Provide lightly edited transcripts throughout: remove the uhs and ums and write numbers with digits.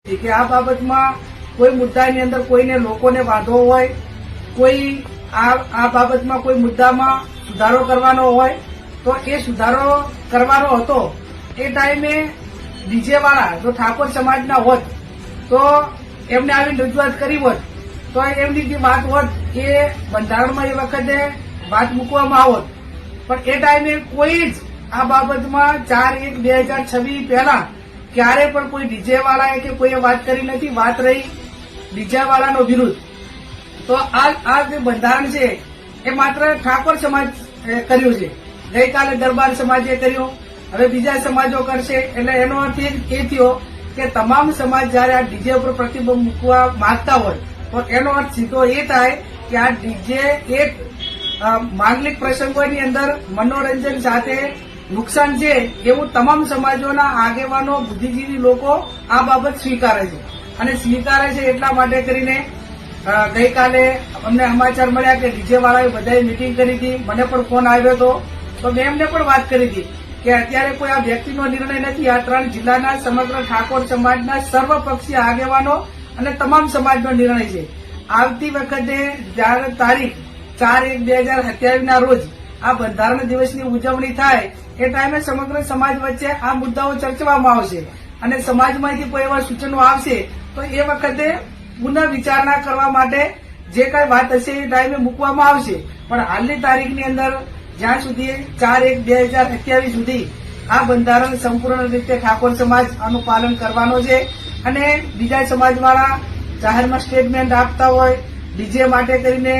કે આ બાબતમાં કોઈ મુદ્દાની અંદર કોઈને લોકોને વાંધો હોય, કોઈ આ બાબતમાં કોઈ મુદ્દામાં સુધારો કરવાનો હોય તો એ સુધારો કરવાનો હતો એ ટાઈમે ડીજે વાળા જો ઠાકોર સમાજના હોત તો એમને આવીને રજૂઆત કરી હોત તો એમની જે વાત હોત એ બંધારણમાં એ વખતે વાત મૂકવામાં આવત, પણ એ ટાઈમે કોઈ જ આ બાબતમાં 4/1/2026 પહેલા ક્યારે પણ કોઈ ડીજે વાળાએ કે કોઈએ વાત કરી નથી. વાત રહી ડીજે વાળાનો વિરુદ્ધ, તો આ જે બંધારણ છે એ માત્ર ઠાકોર સમાજ કર્યું છે. ગઈકાલે દરબાર સમાજે કર્યું, હવે બીજા સમાજો કરશે. એટલે એનો અર્થ એ થયો કે તમામ સમાજ જયારે આ ડીજે ઉપર પ્રતિબંધ મૂકવા માંગતા હોય તો એનો અર્થ સીધો એ થાય કે આ ડીજે એક માંગલિક પ્રસંગોની અંદર મનોરંજન સાથે નુકસાન છે એવું તમામ સમાજોના આગેવાનો, બુદ્ધિજીવી લોકો આ બાબત સ્વીકારે છે. અને સ્વીકારે છે એટલા માટે કરીને ગઈકાલે અમને સમાચાર મળ્યા કે ડીજે વાળાએ બધાએ મિટિંગ કરી હતી. મને પણ ફોન આવ્યો હતો તો મેં એમને પણ વાત કરી હતી કે અત્યારે કોઈ આ વ્યક્તિનો નિર્ણય નથી, આ 3 જિલ્લાના સમગ્ર ઠાકોર સમાજના સર્વપક્ષીય આગેવાનો અને તમામ સમાજનો નિર્ણય છે. આવતી વખતે જ્યારે તારીખ 4/1/2027 રોજ આ બંધારણ દિવસની ઉજવણી થાય એ ટાઈમે સમગ્ર સમાજ વચ્ચે આ મુદ્દાઓ ચર્ચવામાં આવશે અને સમાજમાંથી કોઈ એવા સૂચનો આવશે તો એ વખતે પુનઃ વિચારણા કરવા માટે જે કઈ વાત હશે એ ટાઈમે મૂકવામાં આવશે. પણ હાલની તારીખની અંદર જ્યાં સુધી 4/1/2027 સુધી આ બંધારણ સંપૂર્ણ રીતે ઠાકોર સમાજ આનું પાલન કરવાનો છે. અને બીજા સમાજવાળા જાહેરમાં સ્ટેટમેન્ટ આપતા હોય, ડીજે માટે કરીને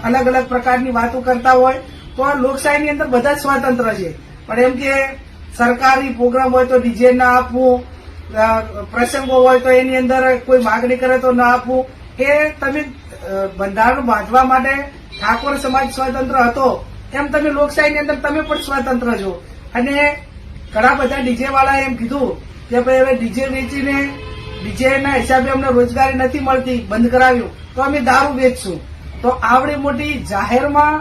અલગ અલગ પ્રકારની વાતો કરતા હોય તો આ લોકશાહીની અંદર બધા જ સ્વતંત્ર છે. પણ એમ કે સરકારી પ્રોગ્રામ હોય તો ડીજે ના આપવું, પ્રસંગો હોય તો એની અંદર કોઈ માગણી કરે તો ના આપવું, એ તમે બંધારણ બાંધવા માટે ઠાકોર સમાજ સ્વતંત્ર હતો એમ તમે લોકશાહીની અંદર તમે પણ સ્વતંત્ર છો. અને ઘણા બધા ડીજે વાળાએ એમ કીધું કે ભાઈ હવે ડીજે વેચીને ડીજેના હિસાબે અમને રોજગારી નથી મળતી, બંધ કરાવ્યું તો અમે દારૂ વેચશું. તો આવડી મોટી જાહેરમાં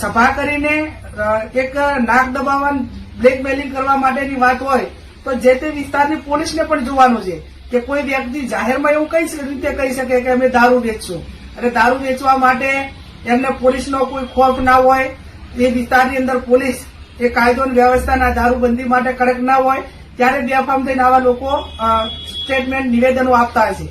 સભા કરીને એક નાક દબાવવા, બ્લેકમેલિંગ કરવા માટેની વાત હોય તો જે તે વિસ્તારની પોલીસને પણ જોવાનું છે કે કોઈ વ્યક્તિ જાહેરમાં એવું કઈ રીતે કહી શકે કે અમે દારૂ વેચશું. અને દારૂ વેચવા માટે એમને પોલીસનો કોઈ ખોફ ના હોય, એ વિસ્તારની અંદર પોલીસ એ કાયદો અને વ્યવસ્થાના દારૂબંધી માટે કડક ના હોય ત્યારે બેફામ થઈને આવા લોકો સ્ટેટમેન્ટ, નિવેદનો આપતા હશે.